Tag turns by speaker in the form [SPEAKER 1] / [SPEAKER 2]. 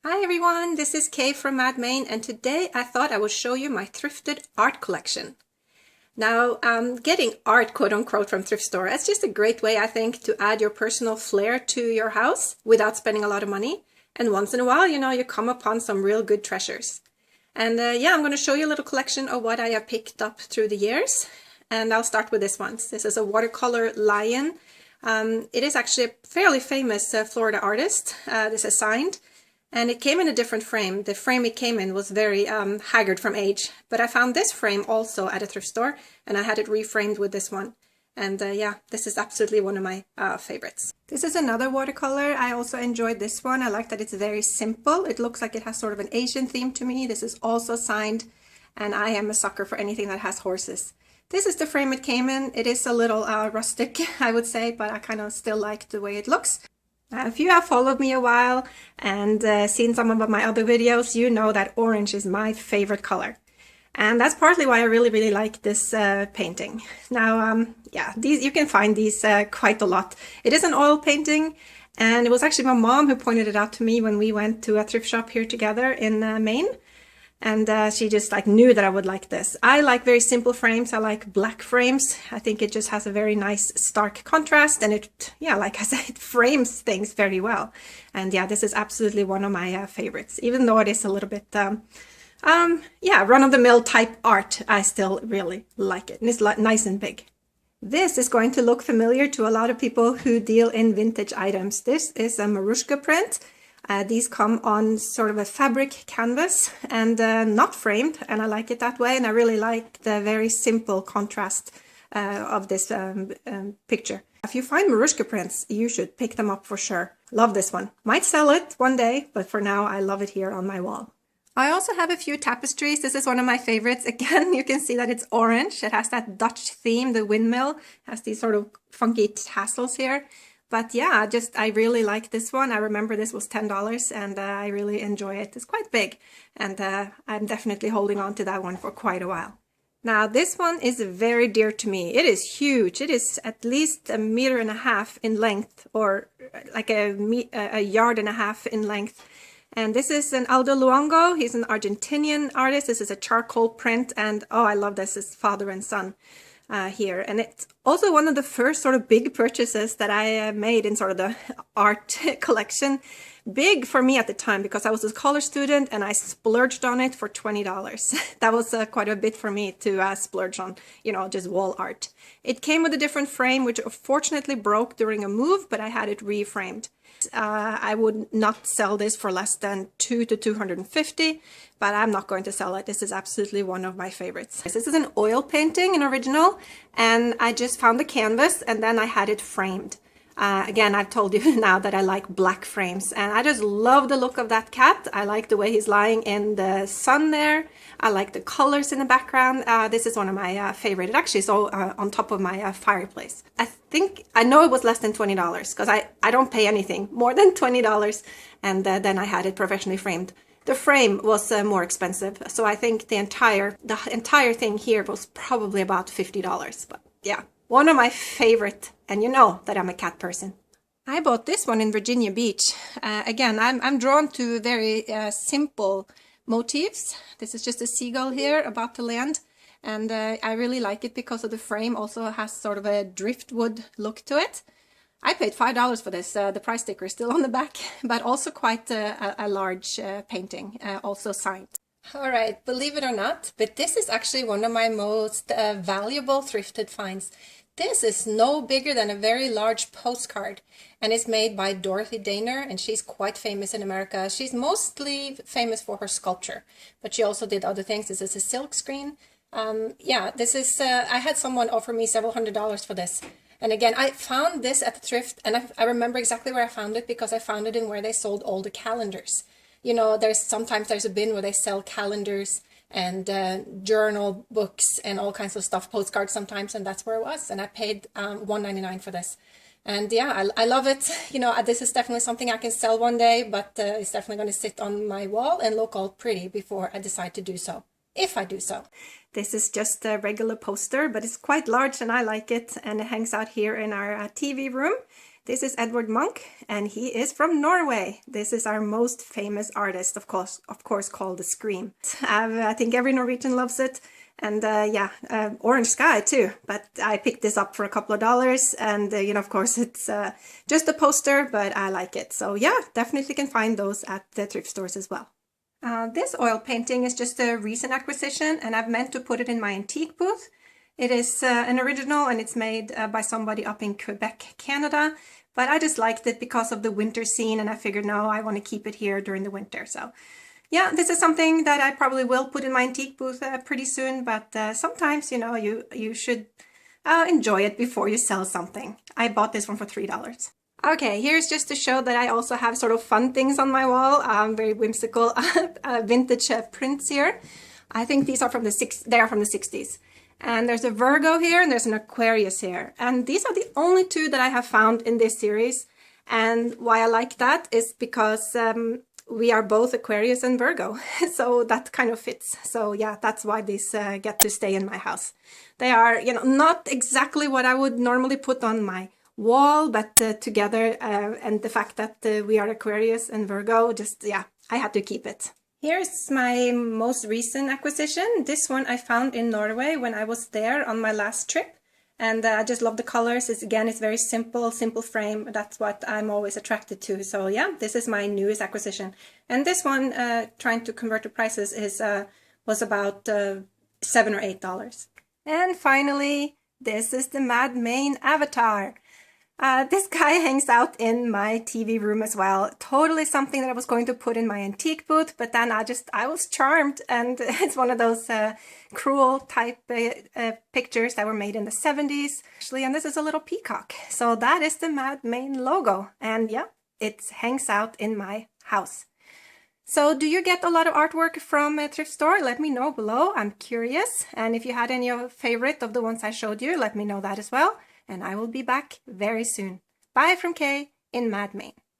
[SPEAKER 1] Hi everyone, this is Kay from Mad Main, and today I thought I would show you my thrifted art collection. Now, getting art quote-unquote from thrift store, that's just a great way, I think, to add your personal flair to your house without spending a lot of money. And once in a while, you come upon some real good treasures. And yeah, I'm going to show you a little collection of what I have picked up through the years. And I'll start with this one. This is a Watercolor Lion. It is actually a fairly famous Florida artist. This is signed. And it came in a different frame. The frame it came in was very haggard from age. But I found this frame also at a thrift store, and I had it reframed with this one. And yeah, this is absolutely one of my favorites. This is another watercolor. I also enjoyed this one. I like that it's very simple. It looks like it has sort of an Asian theme to me. This is also signed, and I am a sucker for anything that has horses. This is the frame it came in. It is a little rustic, I would say, but I kind of still like the way it looks. If you have followed me a while and seen some of my other videos, you know that orange is my favorite color. And that's partly why I really like this painting. Now, yeah, you can find these quite a lot. It is an oil painting, and it was actually my mom who pointed it out to me when we went to a thrift shop here together in Maine. And she just knew that I would like this. I like very simple frames. I like black frames. I think it just has a very nice stark contrast, and it, yeah, like I said, it frames things very well. And yeah, this is absolutely one of my favorites. Even though it is a little bit, yeah, run-of-the-mill type art, I still really like it. And it's nice and big. This is going to look familiar to a lot of people who deal in vintage items. This is a Marishka Print. These come on sort of a fabric canvas and not framed, and I like it that way, and I really like the very simple contrast of this picture. If you find Marishka prints, you should pick them up for sure. Love this one. Might sell it one day, but for now I love it here on my wall. I also have a few tapestries. This is one of my favorites. Again, you can see that it's orange. It has that Dutch theme. The windmill has these sort of funky tassels here. But yeah, I really like this one. I remember this was $10, and I really enjoy it. It's quite big, and I'm definitely holding on to that one for quite a while. Now, this one is very dear to me. It is huge. It is at least 1.5 meters in length, or like a yard and a half in length. And this is an Alder Luongo. He's an Argentinian artist. This is a charcoal print, and oh, I love this. It's father and son. Here, and it's also one of the first sort of big purchases that I made in sort of the art collection. Big for me at the time because I was a college student and I splurged on it for $20. That was quite a bit for me to splurge on, just wall art. It came with a different frame, which fortunately broke during a move, but I had it reframed. I would not sell this for less than $200 to $250, but I'm not going to sell it. This is absolutely one of my favorites. This is an oil painting, an original, and I just found the canvas and then I had it framed. Again, I've told you now that I like black frames, and I just love the look of that cat. I like the way he's lying in the sun there. I like the colors in the background. This is one of my favorite. It actually is on top of my fireplace. I know it was less than $20 because I don't pay anything more than $20, and then I had it professionally framed. The frame was more expensive, so I think the entire thing here was probably about $50. But yeah, one of my favorite, and you know that I'm a cat person. I bought this one in Virginia Beach. Again, I'm drawn to very simple motifs. This is just a seagull here about to land, and I really like it because of the frame. Also has sort of a driftwood look to it. I paid $5 for this. The price sticker is still on the back, but also quite a large painting, also signed. All right, believe it or not, but this is actually one of my most valuable thrifted finds. This is no bigger than a very large postcard, and it's made by Dorothea Dehner, and she's quite famous in America. She's mostly famous for her sculpture, but she also did other things. This is a silk screen. Yeah, this is, I had someone offer me several $100s for this. And again, I found this at the thrift, and I remember exactly where I found it because I found it in where they sold all the calendars. Sometimes there's a bin where they sell calendars and journal books and all kinds of stuff, postcards sometimes, and that's where it was. And I paid $1.99 for this. And yeah, I love it. This is definitely something I can sell one day, but it's definitely going to sit on my wall and look all pretty before I decide to do so, if I do so. This is just a regular poster, but it's quite large and I like it, and it hangs out here in our TV room. This is Edvard Munch, and he is from Norway. This is our most famous artist, of course, called The Scream. I think every Norwegian loves it. And Orange Sky too, but I picked this up for a couple of dollars, and of course it's just a poster, but I like it. So yeah, definitely can find those at the thrift stores as well. This oil painting is just a recent acquisition, and I've meant to put it in my antique booth. It is an original, and it's made by somebody up in Quebec, Canada, but I just liked it because of the winter scene, and I figured, no, I want to keep it here during the winter. So yeah, this is something that I probably will put in my antique booth pretty soon, but sometimes, you should enjoy it before you sell something. I bought this one for $3. Okay, here's just to show that I also have sort of fun things on my wall, very whimsical vintage prints here. I think these are from the 60s. And there's a Virgo here and there's an Aquarius here. And these are the only two that I have found in this series. And why I like that is because we are both Aquarius and Virgo, so that kind of fits. So yeah, that's why these get to stay in my house. They are, not exactly what I would normally put on my wall, but together, and the fact that we are Aquarius and Virgo, just, yeah, I had to keep it. Here's my most recent acquisition. This one I found in Norway when I was there on my last trip. And I just love the colors. It's very simple frame. That's what I'm always attracted to. So yeah, this is my newest acquisition. And this one, trying to convert to prices, was about $7 or $8. And finally, this is the Mad Main avatar. This guy hangs out in my TV room as well. Totally something that I was going to put in my antique booth, but then I was charmed, and it's one of those cruel type pictures that were made in the 70s. Actually, and this is a little peacock. So that is the Mad Main logo, and yeah, it hangs out in my house. So do you get a lot of artwork from a thrift store? Let me know below. I'm curious. And if you had any favorite of the ones I showed you, let me know that as well. And I will be back very soon. Bye from Kay in Mad Main.